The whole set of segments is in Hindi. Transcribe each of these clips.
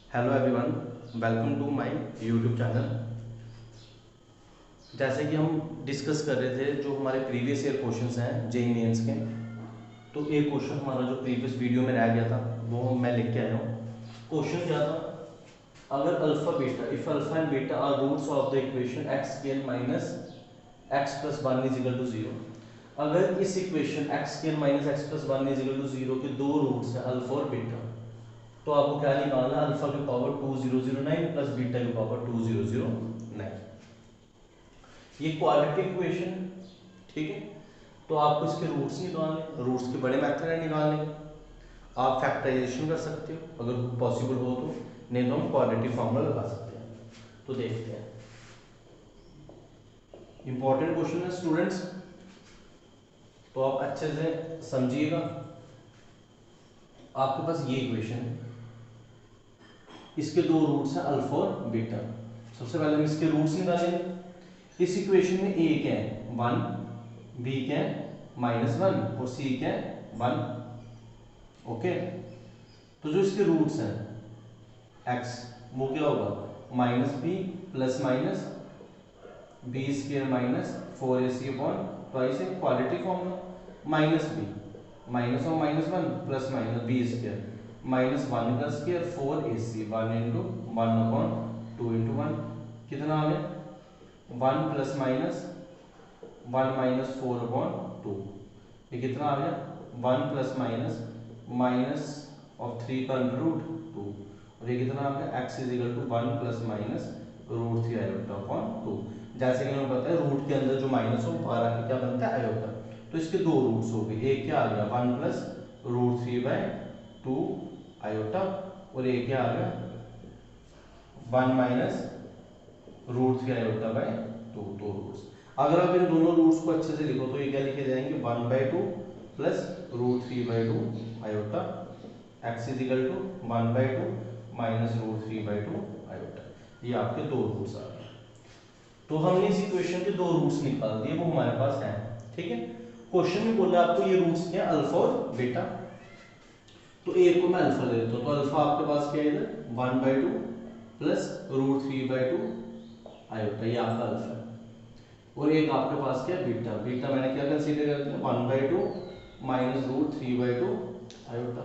Hello everyone, welcome to my YouTube channel. जैसे कि हम डिस्कस कर रहे थे जो हमारे प्रीवियस ईयर क्वेश्चंस हैं जेईई मेंस के, तो एक क्वेश्चन हमारा जो प्रीवियस वीडियो में रह गया था वो मैं लिख के आया हूँ। क्वेश्चन क्या था, अगर alpha beta if alpha and beta are roots of the equation x square minus x plus one is equal to zero. अगर इस equation x square minus x plus one is equal to zero के दो रूट्स हैं अल्फा और बीटा, तो आपको क्या निकालना है, अल्फा की पावर 2009 प्लस बीटा की पावर 2009। ये क्वाड्रेटिक इक्वेशन, ठीक है। तो आपको इसके रूट्स निकालने, रूट्स के बड़े मेथड है निकालने के। आप फैक्टराइजेशन कर सकते हो अगर पॉसिबल हो तो, नहीं तो हम क्वाड्रेटिक फॉर्मूला लगा सकते हैं। तो देखते हैं, इंपॉर्टेंट क्वेश्चन है स्टूडेंट्स, तो आप अच्छे से समझिएगा। आपके पास ये इक्वेशन है, इसके दो रूट्स हैं अल्फा और बीटा। सबसे पहले हम इसके रूट्स निकालेंगे। इस इक्वेशन में ए क्या है 1, बी क्या है -1 और सी क्या है 1। ओके, तो जो इसके रूट्स हैं एक्स वो क्या होगा -b plus minus b square minus 4ac upon twice है क्वाड्रेटिक फॉर्मूला, -b माइनस और -1 प्लस माइनस बी स्क्र -1 का square 4ac 1 into 1 upon 2 into 1 कितना आ गया 1 प्लस माइनस 1 माइनस 4 अपॉन 2, ये कितना आ गया 1 प्लस माइनस माइनस ऑफ 3 का अंडर रूट 2, और ये कितना आ गया x is equal to 1 plus minus root 3 iota upon 2। जैसे कि हमें पता है रूट के अंदर जो माइनस हो बाहर आके क्या बनता है आयोटा, तो इसके दो रूट्स हो गए, एक क्या आ गया 1 प्लस रूट 3 बाय 2 आयोटा, और एक क्या आ गया 1 माइनस रूट 3 आयोटा बाय 2, दो रूट्स। अगर आप इन दोनों रूट्स को अच्छे से लिखो तो ये क्या लिखे जाएंगे 1/2 plus root 3/2 iota x is equal to 1/2 minus root 3/2 iota. ये आपके दो रूट्स आ गए। तो हमने इस इक्वेशन के दो रूट्स निकाल दिए, वो हमारे पास हैं, ठीक है। क्वेश्चन में बोला आपको ये रूट्स क्या है अल्फा और बीटा, तो एक को मैं अल्फा ले लेता हूँ, तो अल्फा आपके पास क्या है इधर 1/2 प्लस रूट 3/2 आयोटा, ये आपका अल्फा है। और एक आपके पास क्या बीटा, बीटा मैंने क्या कंसीडर कर दिया 1/2 माइनस रूट 3/2 आयोटा।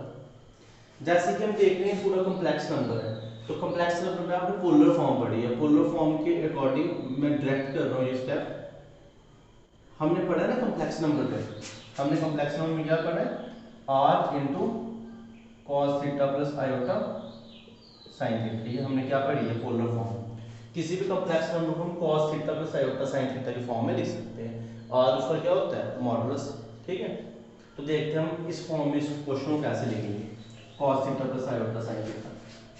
जैसे कि हम देख रहे हैं पूरा कॉम्प्लेक्स नंबर है, तो कॉम्प्लेक्स नंबर में आपने पोलर फॉर्म पढ़ी है, पोलर फॉर्म के अकॉर्डिंग मैं डायरेक्ट कर रहा हूँ ये स्टेप। हमने पढ़ा ना कॉम्प्लेक्स नंबर पे, हमने कॉम्प्लेक्स नंबर में क्या पढ़ा है r into cos theta plus iota sine theta, ये हमने क्या पढ़ी है पोलर फॉर्म। किसी भी कॉम्प्लेक्स नंबर को हम cos theta plus iota sin theta की फॉर्म में लिख सकते हैं, और उसका क्या होता है मॉडुलस, ठीक है। तो देखते हैं हम इस फॉर्म में इस क्वेश्चन को कैसे लिखेंगे, cos theta plus iota sin theta.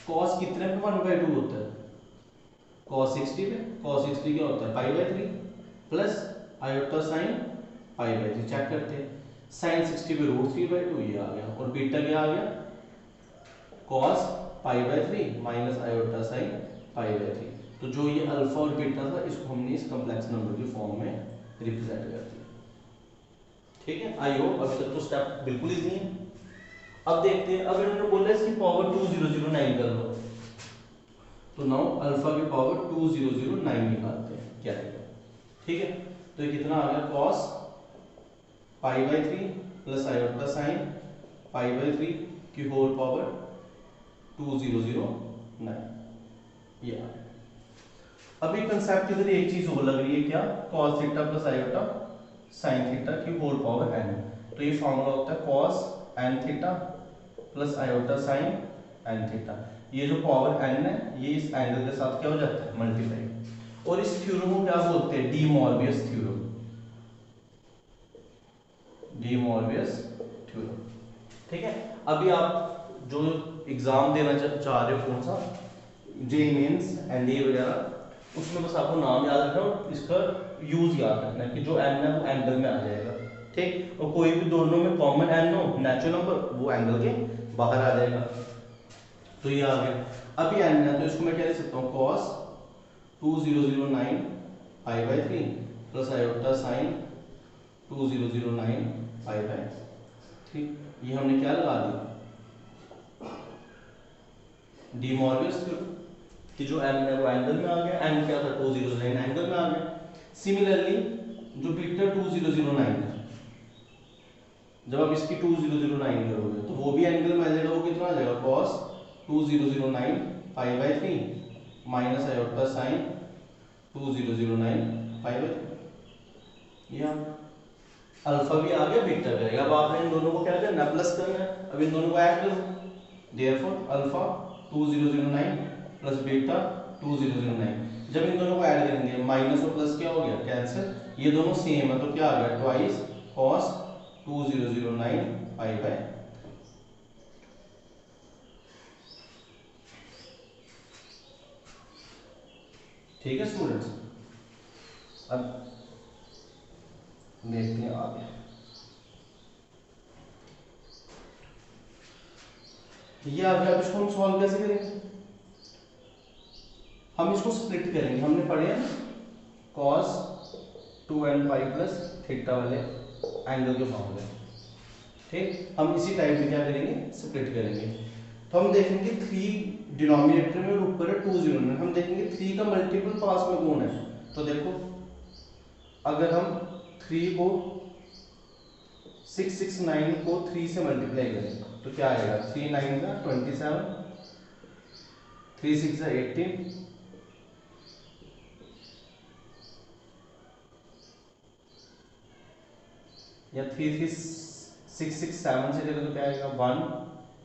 cos कितने पे 1/2 होता है cos 60 पे, cos 60 क्या होता है π/3 प्लस आयोटा sin π/3, चेक करते हैं sin 60 पे रूट 3/2 ये आ गया, और बीटा क्या आ गया cos π/3 माइनस आयोटा sin π/3। तो जो ये अल्फा और बीटा था इसको हमने इस कॉम्प्लेक्स नंबर की फॉर्म में रिप्रेजेंट कर दिया, ठीक है। आई होप अभी तक तो स्टेप बिल्कुल इजी है। अब देखते हैं, अब इन्होंने बोला इसकी पावर 2009 कर लो, तो नाउ अल्फा की पावर 2009 निकालते हैं क्या है, ठीक है। तो ये कितना आ गया cos π/3 प्लस आयोटा sin π/3 की होल पावर 2009, ये आ गया। अभी कंसेप्ट इधर एक चीज और लग रही है क्या, cos theta plus iota sin theta की होल पावर n, तो ये फॉर्मूला होता है cos n theta plus iota sin n theta. ये जो पावर n है ये इस एंगल के साथ क्या हो जाता है मल्टीप्लाई, और इस थ्योरम को क्या बोलते हैं D Morbius theorem, D Morbius theorem, ठीक है। अभी आप जो एग्जाम देना चाह रहे हो कौन सा जेईई मेंस एनडीए वगैरह, उसमें बस आपको नाम याद रखना और इसका यूज याद रखना कि जो एन है वो एंगल में आ जाएगा, ठीक। और कोई भी दोनों में कॉमन एन हो नेचुरल नंबर वो एंगल के बाहर आ जाएगा, तो ये आ गया। अभी एन है तो इसको मैं क्या लिख सकता हूँ cos 2009 π/3 प्लस आयोटा sin 2009 π/3, ये हमने क्या लगा दिया डी मॉर्गन्स कि जो एम है वो एंगल में आ गया, एम क्या था 209 एंगल में आ गया। सिमिलरली जो बीटा 2009 है, जब आप इसकी 2009 करोगे तो वो भी एंगल में आ जाएगा। वो कितना आ जाएगा cos 2009 pi by 3 minus iota sine 2009 pi by 3। या अल्फा भी आ गया, बीटा भी आ गया। अब आपने इन दोनों को क्या करना है, प्लस करना है। अब इन दोनों को ऐड करो, देयरफॉर अल्फा 2009 प्लस बीटा 2009। जब इन दोनों को ऐड करेंगे माइनस और प्लस क्या हो गया, कैंसिल। ये दोनों सेम है तो क्या आ गया, ट्वाइस cos 2009 पाई बाय। ठीक है स्टूडेंट्स, अब देखते हैं आगे। ये आ गया। अब इसको हम सॉल्व कैसे करेंगे, हम इसको स्प्लिट करेंगे। हमने पढ़े हैं cos 2n pi plus theta वाले एंगल के फॉर्मूले। ठीक, हम इसी टाइप में क्या करेंगे, स्प्लिट करेंगे। तो हम देखेंगे 3 डिनोमिनेटर में और ऊपर है 20। हम देखेंगे 3 का मल्टीपल पास में कौन है। तो देखो अगर हम 3 को 669 को 3 से मल्टीप्लाई करें तो क्या आएगा, 3 9 का 27, 3 6 का 18, या 3 6 6 6 7 से करें तो क्या आएगा, 1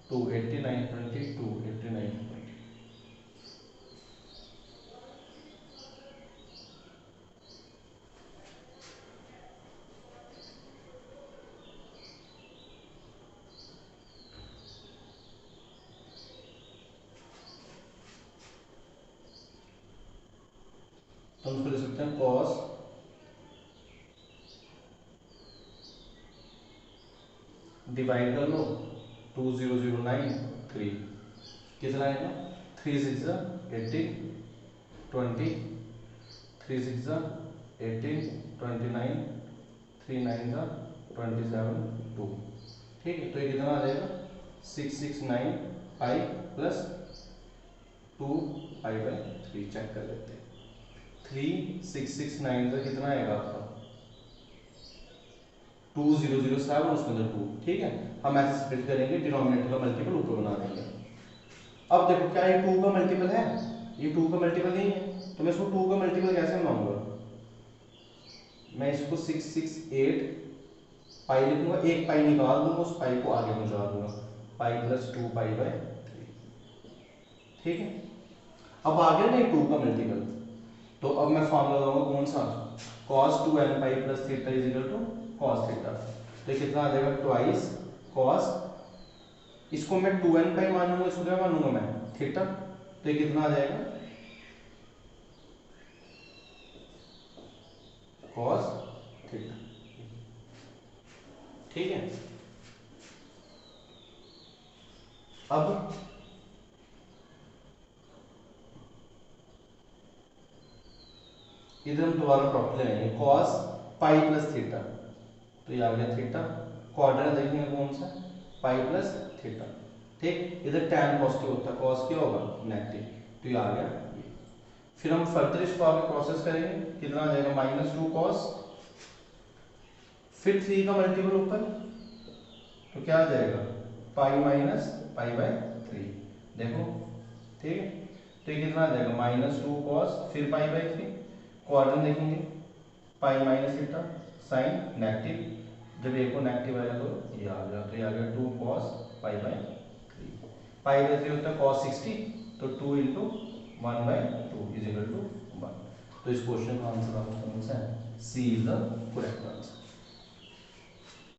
2 89 20 2 89 20। तो हम इसको लिख सकते हैं cos डिवाइड कर लो 2009 3 कितना आएगा, 3 6 18 20 3 6 18 29 3 9 27 2। ठीक है, तो ये कितना आ जाएगा 669 pi plus 2 pi by 3। Check कर लेते हैं। 3669 का कितना आएगा आपका 2007, उसके अंदर 2। ठीक है, हम ऐसे स्प्लिट करेंगे, डिनोमिनेटर का मल्टीपल ऊपर बना देंगे। अब देखो क्या ये 2 का मल्टीपल है, ये 2 का मल्टीपल नहीं है, तो मैं इसको 2 का मल्टीपल कैसे बनाऊंगा, मैं इसको 668 पाई लिखूंगा, एक पाई निकाल दूंगा, उस पाई को आगे पहुंचा दूंगा, पाई प्लस 2 पाई बाय 3। ठीक है, अब आ गया ना 2 का मल्टीपल, तो अब मैं फॉर्मूला लगाऊंगा कौन सा, cos 2n pi plus theta is equal to cos theta. तो ये कितना आ जाएगा, ट्वाइस cos, इसको मैं 2n पाई मानूंगा, इसको क्या मानूंगा मैं, थीटा। तो ये कितना आ जाएगा, cos थीटा। ठीक है, अब इधर हम दोबारा प्रॉपर्टी लगाएंगे, cos पाई प्लस थीटा। तो ये आ गया थीटा, क्वाड्रेंट देखेंगे कौन सा, पाई प्लस थीटा। ठीक, इधर tan पॉजिटिव होता है, cos क्या होगा, नेगेटिव। तो ये आ गया ये। फिर हम फर्दर इसको आगे प्रोसेस करेंगे, कितना आ जाएगा, -2 cos, फिर 3 का मल्टीपल ऊपर, तो क्या आ जाएगा, पाई माइनस पाई बाय 3। देखो ठीक है, तो ये कितना आ जाएगा, -2 cos, फिर पाई बाय 3, क्वाड्रेंट देखेंगे, pi minus theta, sine negative, जब एक को नेगेटिव आएगा तो ये आ गया, तो ये आ गया 2 cos pi by 3। Pi by 3 होता है cos 60, तो 2 into 1 by 2 is equal to 1। तो इस क्वेश्चन का आंसर आपका कौन सा है, सी इज द करेक्ट आंसर।